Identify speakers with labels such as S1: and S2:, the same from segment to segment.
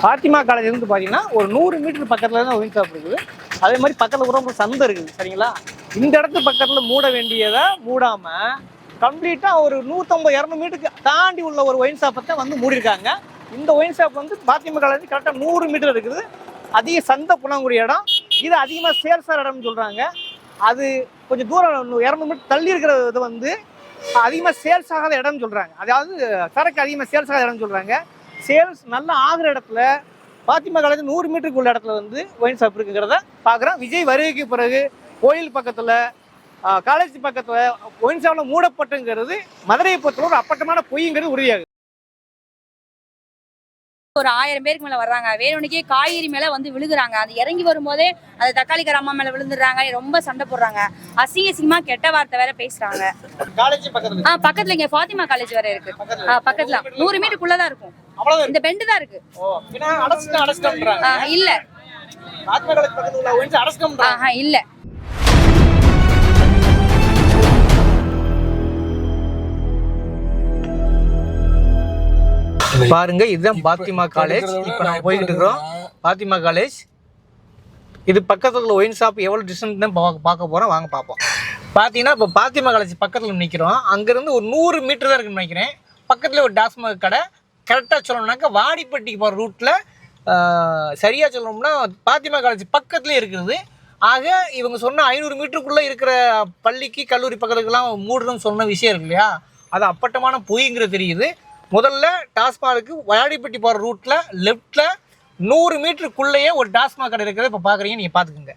S1: Fathima college இருந்து பார்த்தீங்கன்னா ஒரு 100 மீட்டர் பக்கத்தில் தான் ஒயின் ஷாப் இருக்குது. அதே மாதிரி பக்கத்தில் கூட ஒரு சந்தை இருக்குது. சரிங்களா? இந்த இடத்து பக்கத்தில் மூட வேண்டியதை மூடாமல் கம்ப்ளீட்டாக ஒரு 150-200 மீட்டருக்கு தாண்டி உள்ள ஒரு ஒயின் ஷாப்பை தான் வந்து மூடிருக்காங்க. இந்த ஒயின் ஷாப் வந்து பாத்திமா காலேஜ் கரெக்டாக 100 மீட்டர் இருக்குது. அதிக சந்தை புணக்கூடிய இடம். இது அதிகமாக சேல்ஸ் ஆகிற இடம்னு சொல்கிறாங்க. அது கொஞ்சம் தூரம் 200 மீட்டர் தள்ளி இருக்கிற இது வந்து அதிகமாக சேல்ஸ் ஆகாத இடம்னு சொல்கிறாங்க. அதாவது சரக்கு அதிகமாக சேல்ஸ் ஆகாத இடம்னு சொல்கிறாங்க. சேல்ஸ் நல்லா ஆகிற இடத்துல பாத்திமா காலேஜ் 100 மீட்டருக்கு உள்ள இடத்துல வந்து ஒயின் ஷாப் இருக்குங்கிறத பார்க்குறோம். விஜய் வருகைக்கு பிறகு கோயில் பக்கத்தில் காலேஜ் பக்கத்தில் ஒயின் ஷாப்பில் மூடப்பட்டுங்கிறது மதுரையை பொறுத்தவரை ஒரு அப்பட்டமான பொய்ங்கிறது உறுதியாகுது.
S2: ஒரு 1000 பேருக்கு மேல வர்றாங்க. வேணும்னே காய்கறி மேல வந்து விழுகுறாங்க. அது இறங்கி வரும்போதே அந்த தக்காளி அம்மா மேல விழுந்துடுறாங்க. ரொம்ப சண்டை போடுறாங்க. அசிங்கமா கெட்ட வார்த்தை வேற பேசுறாங்க. பக்கத்துல இங்க பாத்திமா காலேஜ் வேற இருக்கு. பக்கத்துல 100 மீட்டருக்குள்ளதான் இருக்கும். இந்த பெண்டு தான் இருக்கு. இல்ல இல்ல
S1: பாருங்க, இதுதான் பாத்திமா காலேஜ். இப்போ நம்ம போய்கிட்டு இருக்கிறோம். பாத்திமா காலேஜ் இது பக்கத்துல ஒயின் ஷாப் எவ்வளோ டிஸ்டன்ஸ் தான் பார்க்க போகிறோம். வாங்க பார்ப்போம். பார்த்தீங்கன்னா இப்போ பாத்திமா காலேஜ் பக்கத்தில் நிற்கிறோம். அங்கேருந்து ஒரு 100 மீட்டர் தான் இருக்குன்னு நினைக்கிறேன். பக்கத்தில் ஒரு டாஸ்மாக் கடை. கரெக்டாக சொல்லணும்னாக்கா வாடிப்பட்டிக்கு போகிற ரூட்டில் சரியாக சொல்லணும்னா பாத்திமா காலேஜ் பக்கத்துலேயே இருக்கிறது. ஆக இவங்க சொன்ன 500 மீட்டருக்குள்ளே இருக்கிற பள்ளிக்கு கல்லூரி பக்கத்துக்கெல்லாம் மூடணும்னு சொன்ன விஷயம் இருக்கு இல்லையா, அது அப்பட்டமான பொய்ங்கிறது தெரியுது. முதல்ல டாஸ்மாக்கு வாடிப்பட்டி போகிற ரூட்டில் லெஃப்டில் 100 மீட்டருக்குள்ளேயே ஒரு டாஸ்மாக் கடை இருக்கிறத இப்போ பார்க்குறீங்க. நீங்கள் பார்த்துக்குங்க.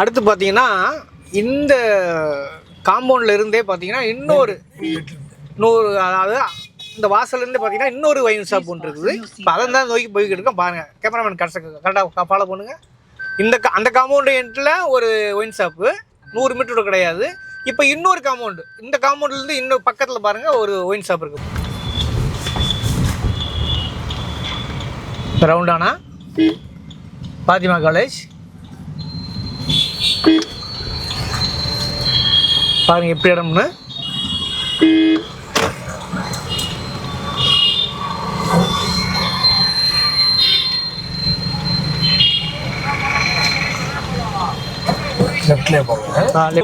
S1: அடுத்து பார்த்தீங்கன்னா இந்த காம்பவுண்டில் இருந்தே பார்த்தீங்கன்னா இன்னொரு 100, அதாவது இந்த வாசல்லேருந்து பார்த்தீங்கன்னா இன்னொரு ஒயின் ஷாப் ஒன்று இருக்குது. இப்போ அதை தான் நோக்கி போய்கிட்டு இருக்கோம். பாருங்கள், கேமராமேன் கரெக்டாக ஃபாலோ பண்ணுங்கள். அந்த காம்பவுண்டு எண்டில் ஒரு ஒயின் ஷாப்பு 100 மீட்டர் கிடையாது. இப்போ இன்னொரு காம்பவுண்டு, இந்த காம்பவுண்ட்லேருந்து இன்னொரு பக்கத்தில் பாருங்கள் ஒரு ஒயின் ஷாப் இருக்குது. ரவுண்டானா பாத்திமா காலேஜ் பாருங்க எப்படி இடம்னு.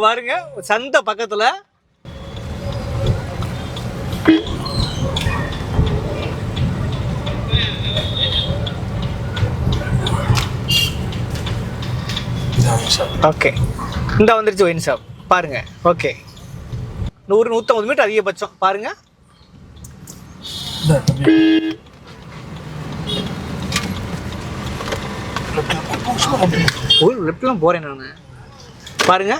S1: பாருங்க சந்தை பக்கத்துல. ஓகே, இந்த வந்துருச்சு ஒயின் ஷாப் பாருங்க. ஓகே, 100-150 மீட்டர் அதிகபட்சம் பாருங்க. லெஃப்ட்லாம் போறேன் நான். பாருங்க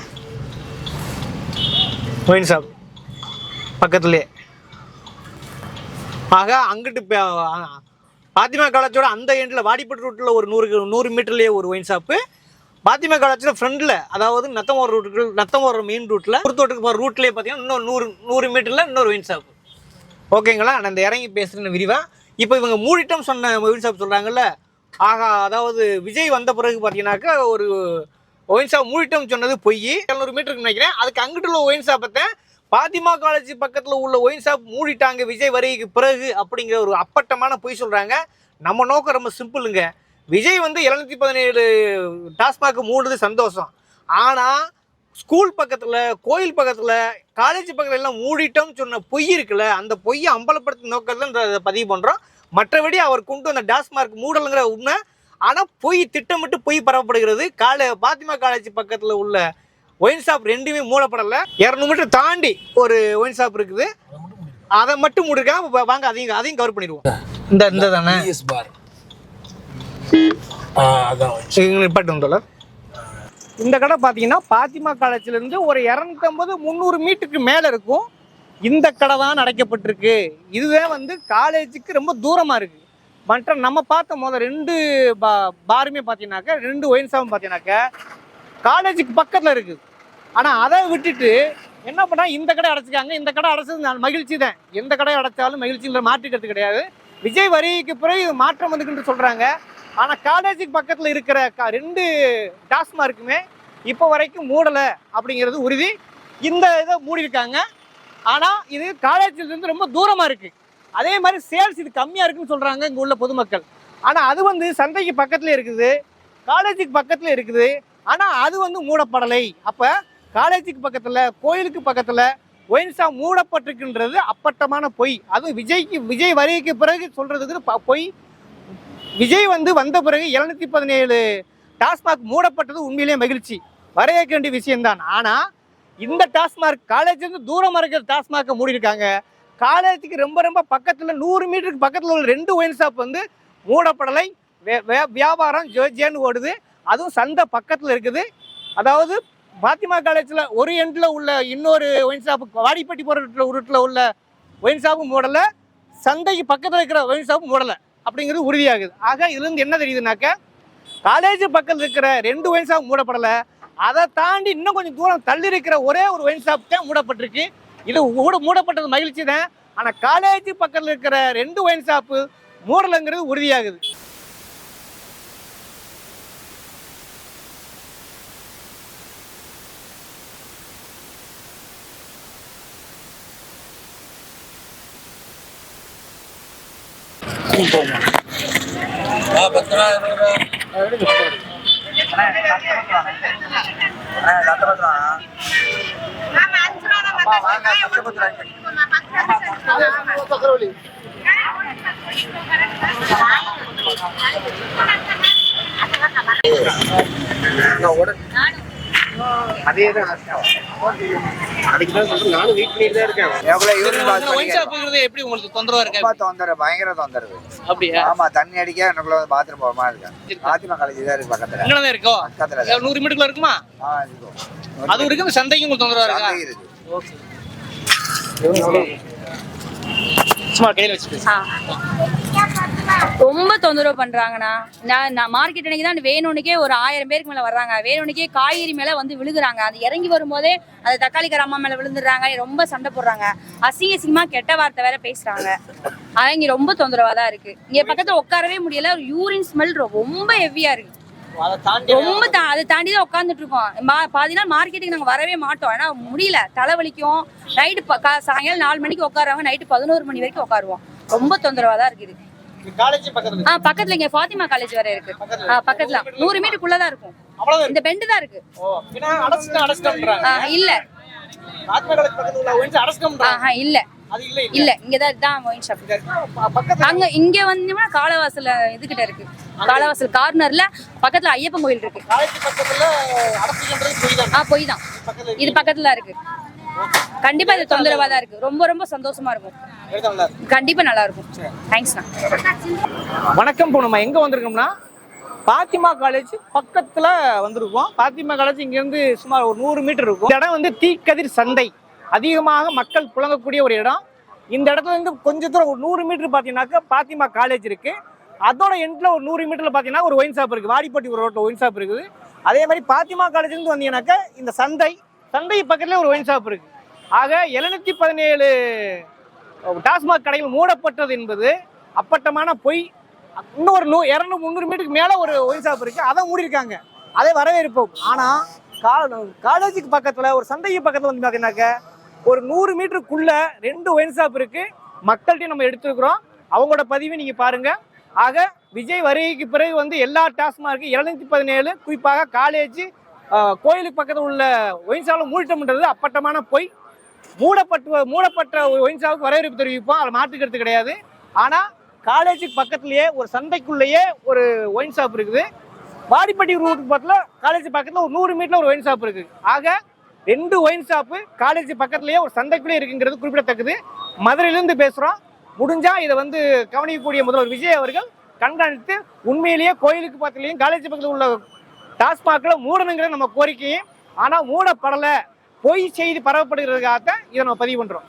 S1: ஒயின் ஷாப் பக்கத்துலேயே. ஆக அங்கிட்டு பாத்திமா காலேஜோட அந்த எண்டில் வாடிப்பட்டு ரூட்டில் ஒரு 100 மீட்டர்லேயே ஒரு ஒயின் ஷாப்பு. பாத்திமா காலேஜில் ஃப்ரெண்டில், அதாவது நத்தமோர் மெயின் ரூட்டில் குருத்தோட்டுக்கு போகிற ரூட்லேயே பார்த்தீங்கன்னா இன்னும் 100 மீட்டரில் இன்னொரு ஒயின் ஷாப்பு. ஓகேங்களா? நான் இந்த இறங்கி பேசுகிறேன்னு விரிவாக. இப்போ இவங்க மூடிட்டம் சொன்ன ஒயின் ஷாப் சொல்கிறாங்கல்ல, ஆகா, அதாவது விஜய் வந்த பிறகு பார்த்தீங்கன்னாக்கா ஒரு ஒயின் ஷாப் மூடிட்டம் சொன்னது பொய். 700 மீட்டருக்கு நினைக்கிறேன். அதுக்கு அங்கிட்டு உள்ள ஒயின் ஷாப்பை பாத்திமா காலேஜ் பக்கத்தில் உள்ள ஒயின் ஷாப் மூடிட்டாங்க விஜய் வருகைக்கு பிறகு அப்படிங்கிற ஒரு அப்பட்டமான பொய் சொல்கிறாங்க. நம்ம நோக்கம் ரொம்ப சிம்பிளுங்க. விஜய் வந்து 717 டாஸ்மாக் மூடுறது சந்தோஷம். ஆனால் ஸ்கூல் பக்கத்தில், கோயில் பக்கத்தில், காலேஜ் பக்கத்தில் எல்லாம் மூடிட்டோம்னு சொன்ன பொய் இருக்குல்ல, அந்த பொய்யை அம்பலப்படுத்தும் நோக்கத்தில் பதிவு பண்ணுறோம். மற்றபடி அவர் கொண்டு வந்த டாஸ்மாக் மூடலுங்கிற உண்மை. ஆனால் பொய் திட்டமிட்டு பொய் பரவப்படுகிறது. பாத்திமா காலேஜ் பக்கத்தில் உள்ள ஒயின் ஷாப் ரெண்டுமே மூடப்படலை. 200 மீட்டர் தாண்டி ஒரு ஒயின் ஷாப் இருக்குது, அதை மட்டும் மூடிருக்காங்க. வாங்க அதையும் கவர் பண்ணிடுவோம். இந்த தானே இந்த கடை பார்த்தீங்கன்னா பாத்திமா காலேஜ்லேருந்து ஒரு 250-300 மீட்டருக்கு மேலே இருக்கும். இந்த கடை தான் அடைக்கப்பட்டிருக்கு. இதுதான் வந்து காலேஜுக்கு ரொம்ப தூரமாக இருக்குது. மற்ற நம்ம பார்த்த முதல் 2 பாருமே பார்த்தீங்கன்னாக்கா, 2 ஒயின் ஷாப்பும் பார்த்தீங்கன்னாக்கா காலேஜுக்கு பக்கத்தில் இருக்குது. ஆனால் அதை விட்டுட்டு என்ன பண்ணால் இந்த கடை அடைச்சிக்காங்க. இந்த கடை அடைச்சது நான் மகிழ்ச்சி தான். எந்த கடையை அடைச்சாலும் மகிழ்ச்சிங்கிற மாற்றிக்கிறது கிடையாது. விஜய் வரிக்கு பிறகு இது மாற்றம் வந்துக்குன்னு சொல்கிறாங்க. ஆனால் காலேஜுக்கு பக்கத்தில் இருக்கிற 2 டாஸ்மார்க்குமே இப்போ வரைக்கும் மூடலை அப்படிங்கிறது உறுதி. இந்த இதை மூடியிருக்காங்க. ஆனால் இது காலேஜிலேருந்து ரொம்ப தூரமாக இருக்குது. அதே மாதிரி சேல்ஸ் இது கம்மியாக இருக்குன்னு சொல்கிறாங்க இங்கே உள்ள பொதுமக்கள். ஆனால் அது வந்து சந்தைக்கு பக்கத்தில் இருக்குது, காலேஜுக்கு பக்கத்தில் இருக்குது. ஆனால் அது வந்து மூடப்படலை. அப்போ காலேஜுக்கு பக்கத்தில், கோயிலுக்கு பக்கத்தில் ஒயின் ஷாப் மூடப்பட்டிருக்குன்றது அப்பட்டமான பொய். அதுவும் விஜய் வரிக்கு பிறகு சொல்கிறதுக்கு பொய். விஜய் வந்து வந்த பிறகு 717 டாஸ்மாக் மூடப்பட்டது உண்மையிலேயே மகிழ்ச்சி, வரவேற்க வேண்டிய விஷயம்தான். ஆனால் இந்த டாஸ்மாக் காலேஜிலேருந்து தூரமாக இருக்கிற டாஸ்மாக்கை மூடியிருக்காங்க. காலேஜுக்கு ரொம்ப ரொம்ப பக்கத்தில் 100 மீட்டருக்கு பக்கத்தில் உள்ள 2 ஒயின் ஷாப் வந்து மூடப்படலை. வியாபாரம் ஜேன்னு ஓடுது. அதுவும் சந்தை பக்கத்தில் இருக்குது. அதாவது பாத்திமா காலேஜில் ஒரு எண்டில் உள்ள இன்னொரு ஒயின் ஷாப்பு, வாடிப்பட்டி போகிற ரூட்டில் உள்ள ஒயின் ஷாப்பும் மூடலை, சந்தைக்கு பக்கத்தில் இருக்கிற ஒயின் ஷாப்பும் மூடலை அப்படிங்கிறது உறுதியாகுது. ஆக இதுலேருந்து என்ன தெரியுதுனாக்கா, காலேஜ் பக்கத்தில் இருக்கிற 2 ஒயின் ஷாப் மூடப்படலை. அதை தாண்டி இன்னும் கொஞ்சம் தூரம் தள்ளி இருக்கிற ஒரே ஒரு ஒயின் ஷாப் தான் மூடப்பட்டிருக்கு. இது மூடப்பட்டது மகிழ்ச்சி தான். ஆனால் காலேஜ் பக்கத்தில் இருக்கிற 2 ஒயின் ஷாப்பு மூடலைங்கிறது உறுதியாகுது. எப்படி உங்களுக்கு தொந்தரவா இருக்கு?
S3: பயங்கர தொந்தரவு.
S1: அப்படியா?
S3: ஆமா, தண்ணி அடிக்க எனக்குள்ள பாத்ரூம் போகாம இருக்கேன். பாத்திமா காலேஜ் தான் இருக்கு பக்கத்துல.
S1: இங்கதான் இருக்கோ? பக்கத்துல 100 மீட்டர்ல இருக்குமா?
S3: இருக்கும்.
S1: அது இருக்கு. சந்தைக்கு உங்களுக்கு தொந்தரவா இருக்கா?
S3: இருக்கு.
S1: ஓகே. சும்மா கையில வச்சுட்டு
S2: ரொம்ப தொந்தரவு பண்றாங்கண்ணா. நான் மார்க்கெட் அன்னைக்கு தான் வேணும்னுக்கே ஒரு 1000 பேருக்கு மேல வர்றாங்க. வேணும்னுக்கே காய்கறி மேல வந்து விழுகுறாங்க. அது இறங்கி வரும்போதே அது தக்காளிக்கார அம்மா மேல விழுந்துடுறாங்க. ரொம்ப சண்டை போடுறாங்க. அசிங்கமா கெட்ட வார்த்தை வேற பேசுறாங்க. அதான் இங்க ரொம்ப தொந்தரவா தான் இருக்கு. இங்க பக்கத்துல உட்காரவே முடியல. ஒரு யூரின் ஸ்மெல் ரொம்ப ஹெவியா இருக்கு. ரொம்ப அதை தாண்டி தான் உட்காந்துட்டு இருக்கோம். பாதி நாள் மார்க்கெட்டுக்கு நாங்க வரவே மாட்டோம். ஏன்னா முடியல, தலைவலிக்கும். நைட்டு சாயங்காலம் 4 மணிக்கு உட்காருவாங்க, நைட்டு 11 மணி வரைக்கும் உட்காருவோம். ரொம்ப தொந்தரவா தான் இருக்குது. பக்கத்துல இங்க பாத்திமா காலேஜ் வேற இருக்கு. பக்கத்துல 100 மீட்டருக்குள்ளதான் இருக்கும். இந்த பெண்டு தான் இருக்கு. இல்ல இல்ல இல்ல இங்கதான் ஒயின் ஷாப். அங்க இங்க வந்தீங்கன்னா காலவாசல் இதுகிட்ட இருக்கு. காலவாசல் கார்னர்ல பக்கத்துல ஐயப்பன் கோயில் இருக்கு. போய் தான் இது பக்கத்துல இருக்கு. கண்டிப்பா இது தொந்தரவா தான் இருக்கு. ரொம்ப ரொம்ப சந்தோஷமா இருக்கும். கண்டிப்பா நல்லா இருக்கும். தேங்க்ஸ்ண்ணா.
S1: வணக்கம். இப்போ நம்ம எங்க வந்திருக்கோம்னா பாத்திமா காலேஜ் பக்கத்துல வந்திருக்கோம். பாத்திமா காலேஜ் இங்க இருந்து சுமார் ஒரு 100 மீட்டர் இருக்கும். இந்த இடம் வந்து தீக்கதிர் சந்தை, அதிகமாக மக்கள் புழங்கக்கூடிய ஒரு இடம். இந்த இடத்துல இருந்து கொஞ்சம் தூரம் ஒரு 100 மீட்டர் பார்த்தீங்கன்னாக்கா பாத்திமா காலேஜ் இருக்கு. அதோட எண்ட்ல ஒரு 100 மீட்டர்ல பார்த்தீங்கன்னா ஒரு ஒயின் ஷாப் இருக்கு. வாடிப்பட்டி ஒரு ரோட்ல ஒயின் ஷாப் இருக்குது. அதே மாதிரி பாத்திமா காலேஜ்லேருந்து வந்தீங்கன்னாக்கா இந்த சந்தை பக்கத்துல ஒரு ஒயின் ஷாப் இருக்கு. ஆக 717 டாஸ்மாக் கடைகள் மூடப்பட்டது என்பது அப்பட்டமான பொய். இன்னும் ஒரு 200-300 மீட்டருக்கு மேல ஒரு ஒயின் ஷாப் இருக்கு, அதை மூடிருக்காங்க. அதை வரவேற்போம். ஆனா காலேஜுக்கு பக்கத்துல ஒரு சந்தைக்கு பக்கத்துல வந்து பாத்தீங்கன்னாக்க ஒரு 100 மீட்டருக்குள்ள 2 ஒயின் ஷாப் இருக்கு. மக்கள்கிட்ட நம்ம எடுத்துருக்கிறோம். அவங்களோட பதிவை நீங்க பாருங்க. ஆக விஜய் வருகைக்கு பிறகு வந்து எல்லா டாஸ்மார்க்கு 217 குறிப்பாக காலேஜ் கோயிலுக்கு பக்கத்தில் உள்ள ஒயின் ஷாப்பில் மூடிட்டோம்ன்றது அப்பட்டமான பொய். மூடப்பட்ட ஒயின் ஷாப்புக்கு வரவேற்பு தெரிவிப்போம், அதில் மாற்றுக்கிறது கிடையாது. ஆனால் காலேஜுக்கு பக்கத்துலேயே ஒரு சந்தைக்குள்ளேயே ஒரு ஒயின் ஷாப் இருக்குது. வாடிப்பட்டி ரூட்டுக்கு பக்கத்தில் காலேஜ் பக்கத்தில் ஒரு 100 மீட்டரில் ஒரு ஒயின் ஷாப் இருக்குது. ஆக 2 ஒயின் ஷாப்பு காலேஜ் பக்கத்துலேயே ஒரு சந்தைக்குள்ளே இருக்குங்கிறது குறிப்பிடத்தக்கது. மதுரையிலிருந்து பேசுகிறோம். முடிஞ்சால் இதை வந்து கவனிக்கக்கூடிய முதல்வர் விஜய் அவர்கள் கண்காணித்து உண்மையிலேயே கோயிலுக்கு பக்கத்துலேயும் காலேஜ் பக்கத்தில் உள்ள டாஸ்மாகில் மூடணுங்கிற நம்ம கோரிக்கையும், ஆனால் மூடப்படலை, பொய் செய்தி பரவப்படுகிறதுக்காக இதை நம்ம பதிவு பண்ணுறோம்.